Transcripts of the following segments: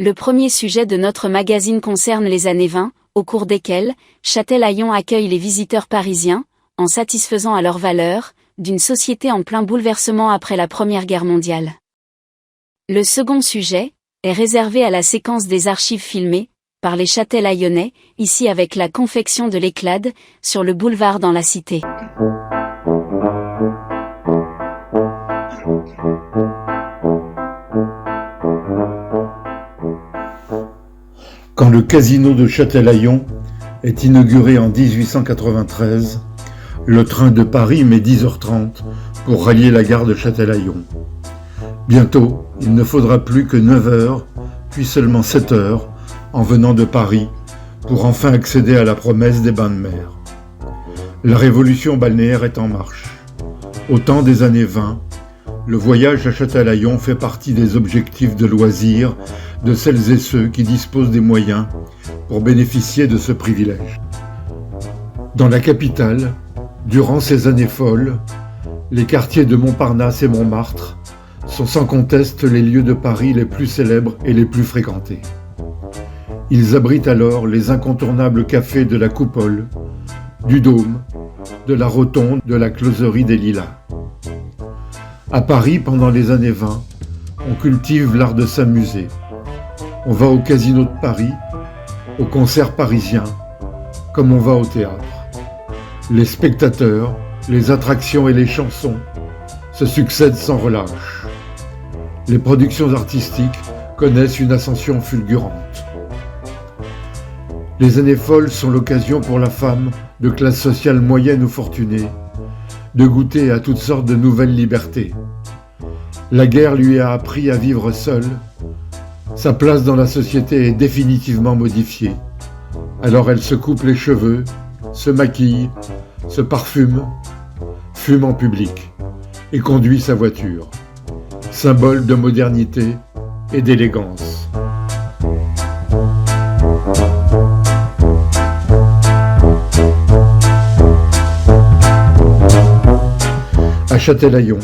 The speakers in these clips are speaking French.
Le premier sujet de notre magazine concerne les années 20, au cours desquelles Châtelaillon accueille les visiteurs parisiens, en satisfaisant à leurs valeurs, d'une société en plein bouleversement après la Première Guerre mondiale. Le second sujet est réservé à la séquence des archives filmées, par les Châtelaillonnais, ici avec la confection de l'Éclade, sur le boulevard dans la Cité. Quand le casino de Châtelaillon est inauguré en 1893, le train de Paris met 10h30 pour rallier la gare de Châtelaillon. Bientôt, il ne faudra plus que 9h, puis seulement 7h, en venant de Paris, pour enfin accéder à la promesse des bains de mer. La révolution balnéaire est en marche. Au temps des années 20, le voyage à Châtelaillon fait partie des objectifs de loisirs de celles et ceux qui disposent des moyens pour bénéficier de ce privilège. Dans la capitale, durant ces années folles, les quartiers de Montparnasse et Montmartre sont sans conteste les lieux de Paris les plus célèbres et les plus fréquentés. Ils abritent alors les incontournables cafés de la Coupole, du Dôme, de la Rotonde, de la Closerie des Lilas. À Paris, pendant les années 20, on cultive l'art de s'amuser. On va au casino de Paris, au concert parisien, comme on va au théâtre. Les spectateurs, les attractions et les chansons se succèdent sans relâche. Les productions artistiques connaissent une ascension fulgurante. Les années folles sont l'occasion pour la femme, de classe sociale moyenne ou fortunée, de goûter à toutes sortes de nouvelles libertés. La guerre lui a appris à vivre seule. Sa place dans la société est définitivement modifiée. Alors elle se coupe les cheveux, se maquille, se parfume, fume en public et conduit sa voiture. Symbole de modernité et d'élégance. À Châtelaillon,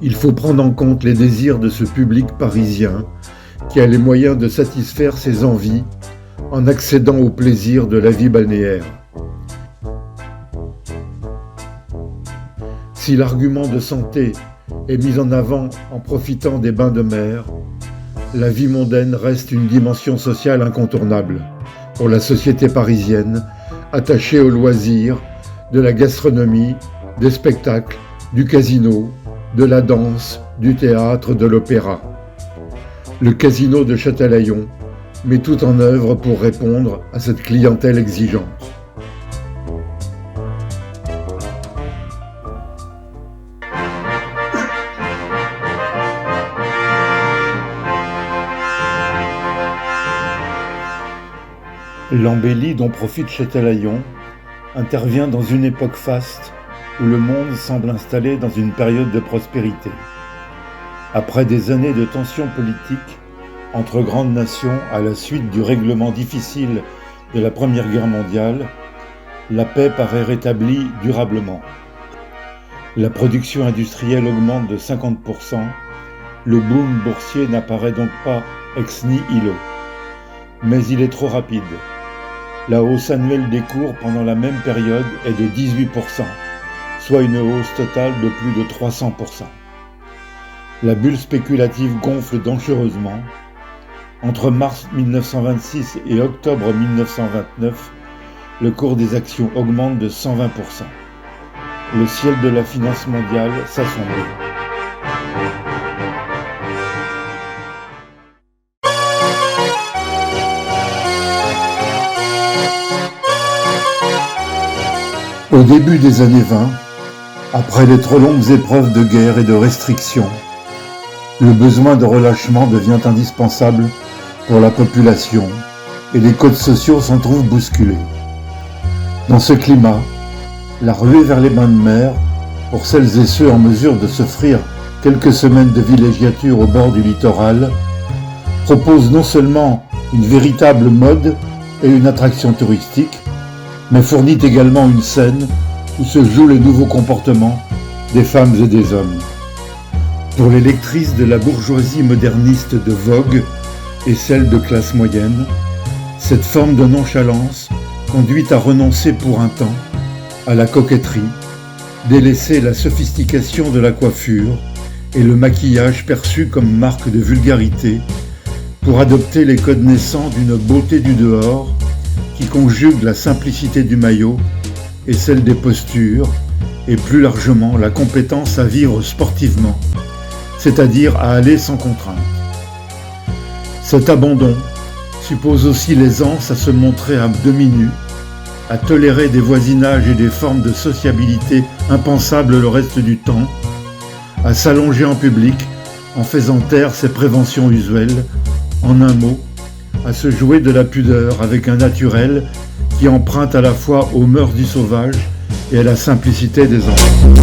il faut prendre en compte les désirs de ce public parisien qui a les moyens de satisfaire ses envies en accédant au plaisir de la vie balnéaire. Si l'argument de santé est mis en avant en profitant des bains de mer, la vie mondaine reste une dimension sociale incontournable pour la société parisienne attachée aux loisirs, de la gastronomie, des spectacles, du casino, de la danse, du théâtre, de l'opéra. Le casino de Châtelaillon met tout en œuvre pour répondre à cette clientèle exigeante. L'embellie dont profite Châtelaillon intervient dans une époque faste où le monde semble installé dans une période de prospérité. Après des années de tensions politiques entre grandes nations à la suite du règlement difficile de la Première Guerre mondiale, la paix paraît rétablie durablement. La production industrielle augmente de 50%, le boom boursier n'apparaît donc pas ex nihilo. Mais il est trop rapide. La hausse annuelle des cours pendant la même période est de 18%, soit une hausse totale de plus de 300%. La bulle spéculative gonfle dangereusement. Entre mars 1926 et octobre 1929, le cours des actions augmente de 120%. Le ciel de la finance mondiale s'assombrit. Au début des années 20, après les trop longues épreuves de guerre et de restrictions, le besoin de relâchement devient indispensable pour la population et les codes sociaux s'en trouvent bousculés. Dans ce climat, la ruée vers les bains de mer, pour celles et ceux en mesure de s'offrir quelques semaines de villégiature au bord du littoral, propose non seulement une véritable mode et une attraction touristique, mais fournit également une scène où se jouent les nouveaux comportements des femmes et des hommes. Pour les lectrices de la bourgeoisie moderniste de Vogue et celle de classe moyenne, cette forme de nonchalance conduit à renoncer pour un temps à la coquetterie, délaisser la sophistication de la coiffure et le maquillage perçu comme marque de vulgarité pour adopter les codes naissants d'une beauté du dehors qui conjugue la simplicité du maillot et celle des postures et plus largement la compétence à vivre sportivement, c'est-à-dire à aller sans contrainte. Cet abandon suppose aussi l'aisance à se montrer à demi-nu, à tolérer des voisinages et des formes de sociabilité impensables le reste du temps, à s'allonger en public en faisant taire ses préventions usuelles, en un mot, à se jouer de la pudeur avec un naturel qui emprunte à la fois aux mœurs du sauvage et à la simplicité des enfants.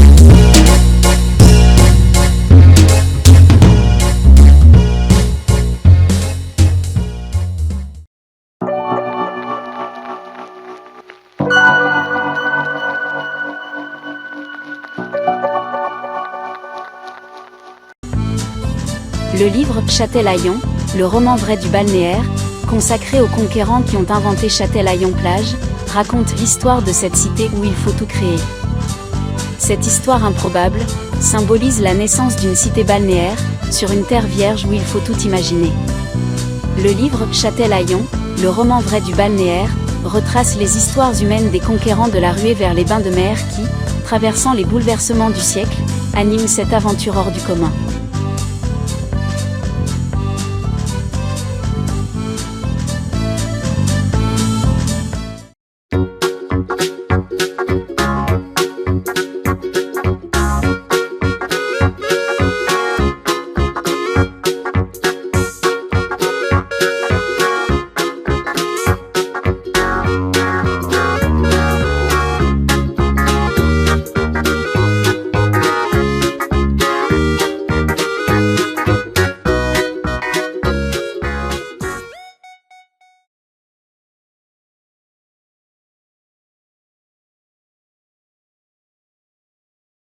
Le livre Châtelaillon, le roman vrai du balnéaire, consacré aux conquérants qui ont inventé Châtelaillon-Plage, raconte l'histoire de cette cité où il faut tout créer. Cette histoire improbable symbolise la naissance d'une cité balnéaire, sur une terre vierge où il faut tout imaginer. Le livre Châtelaillon, le roman vrai du balnéaire, retrace les histoires humaines des conquérants de la ruée vers les bains de mer qui, traversant les bouleversements du siècle, animent cette aventure hors du commun.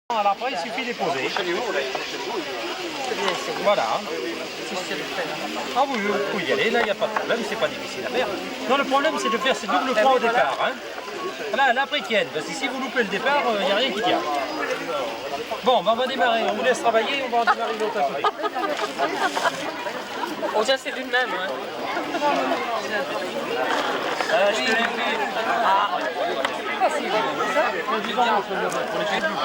Alors après, il suffit de les poser. Voilà. Ah oui, vous pouvez y aller, là, il n'y a pas de problème, c'est pas difficile à faire. Non, le problème, c'est de faire ces doubles points au départ. Hein. Là, l'après tienne, parce que si vous loupez le départ, il n'y a rien qui tient. Bon, ben, on va démarrer, on vous laisse travailler, on va en démarrer l'autre à côté. Oh, ça, c'est d'une même. Hein. Je te l'ai vu. Ah, si, pour les c'est tout,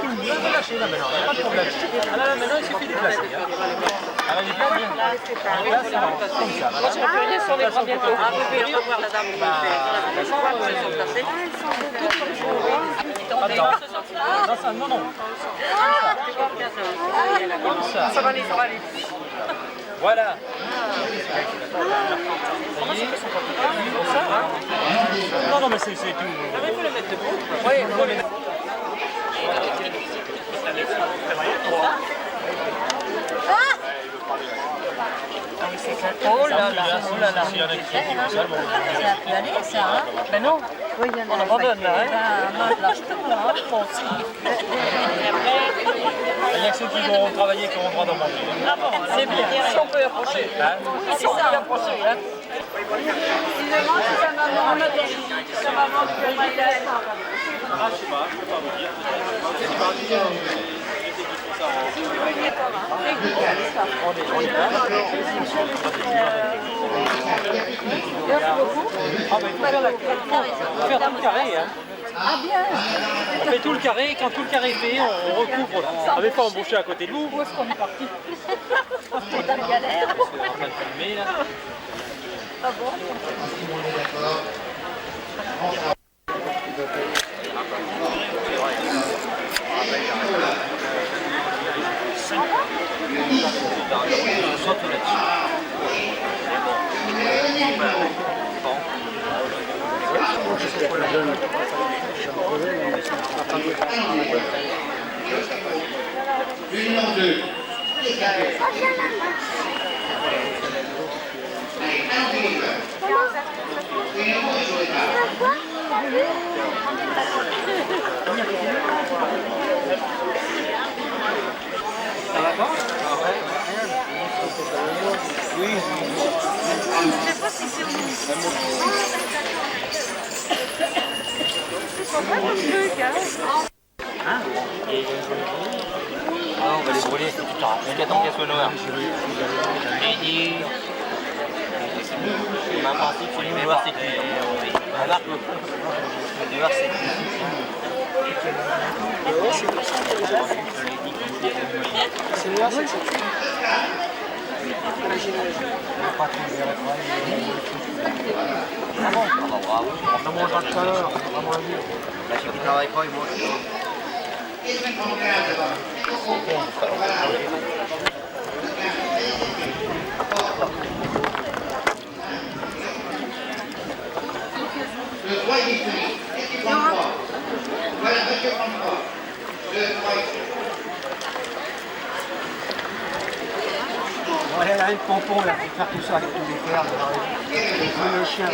vous pouvez lâcher là maintenant, il n'y a pas de problème. Ah là, maintenant, il suffit de placer. Ah là, il est pas bien. Là, c'est bon, comme ça. Moi, je peux rien sur les bras bientôt. Ah, vous pouvez revoir la dame. Non, non. Ça va aller, ça va aller. Voilà. Non, mais c'est tout. Il faut le mettre debout. Oui, il faut le mettre. Oh là là, oh là là. Il y en a qui Ça a pu aller, ça, hein? Ben non, on abandonne là, hein? Il y a que ceux qui vont travailler qui ont le droit d'en manger. Ah bon, c'est bien, si on peut approcher. Hein? C'est ça, approcher, hein? Il demande si sa maman peut y aller. Ah, je sais pas, je peux pas vous dire. On est là. Merci beaucoup. Ah, mais il faut faire tout le carré, hein. Ah bien. On fait tout le carré, et quand tout le carré est fait, on recouvre. On n'avait pas embauché à côté de vous. Où est-ce qu'on est parti? On est dans la galère. On est en train de filmer, là. Ah bon? Union 2. Ça va pas? sympa le truc, hein. Hein? Ah, on va les brûler jusqu'à temps qu'elles soient noires. Et on a un principe, c'est les noir c'est cuit. Remarque, le noir c'est cuit. C'est noir, c'est ça. Ah bon? Ah bah bravo. On ne mangera tout à l'heure, vraiment à dire. Là, ceux qui ne travaillent pas, ils mangent. Le 3 est disponible. Est-ce 33? Voilà, monsieur François. Le 3 est disponible. Ouais, elle a un pompon là pour faire tout ça avec tous les fers. Le chien.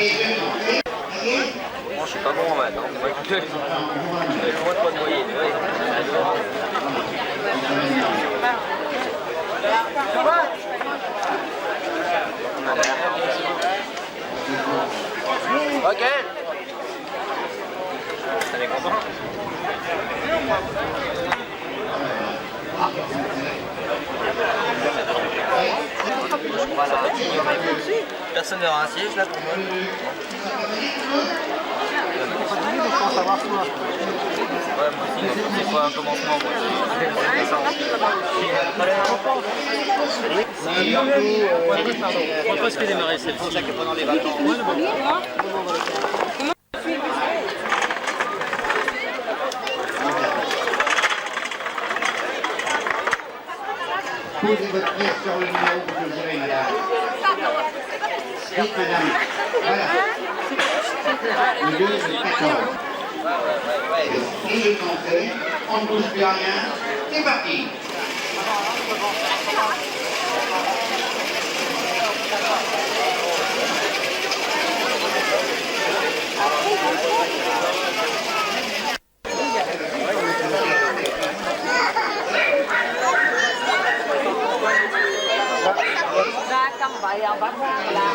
Moi, je suis pas bon en maths. Hein. On va écouter. Avec moi, pas de moyenne. Ok. T'es content? Voilà. Personne n'aura un siège là pour moi. Ouais, moi aussi, c'est pas un commencement. On va presque démarrer celle-ci. C'est ça que pendant les vacances. Posez votre pièce sur le numéro que je dirai, madame. Oui, madame. Voilà. Le 2, le 14. Et le conseil, on ne bouge plus à rien. C'est parti. Ra cầm vậy à, bác là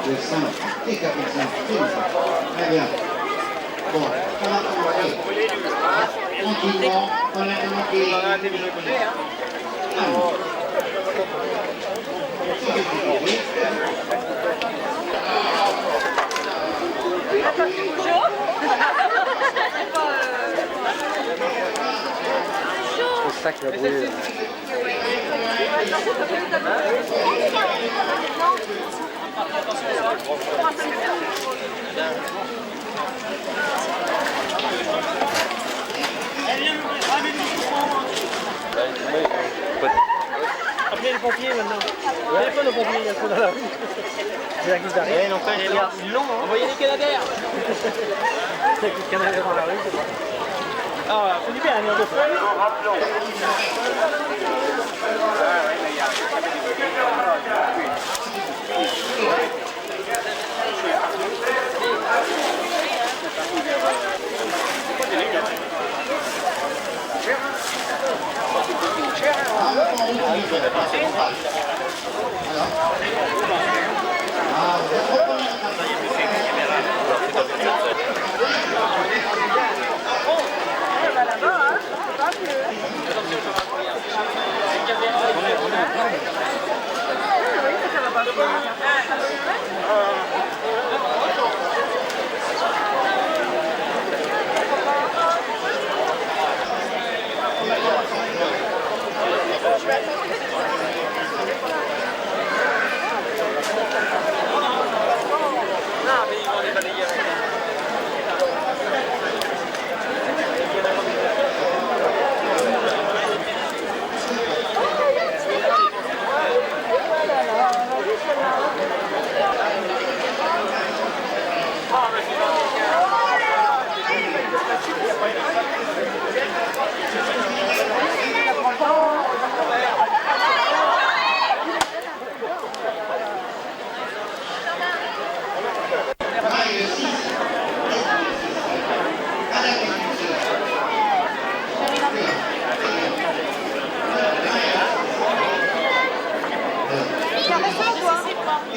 Le 5, et capitaine, très bien. Bon, on va aller. Tranquillement, on a demandé. C'est ça qui va brûler. Appelez les pompiers maintenant. Téléphone aux pompiers, il y a trop dans la rue. C'est la goutte d'arrêt. Ils l'ont, hein. Envoyez les Canadaires. C'est les Canadaires dans la rue, c'est pas. Ah, faut du bien, il y a deux fois.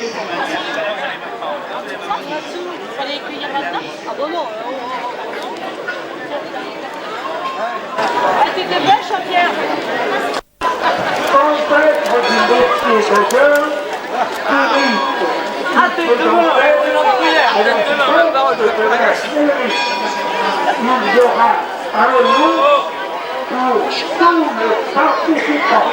Il fallait les cueillir maintenant. Ah bon non. Ah, tu te dépêches, Pierre. Ah, tu es devant, tu l'as prière. Il y aura un lot pour tous les participants.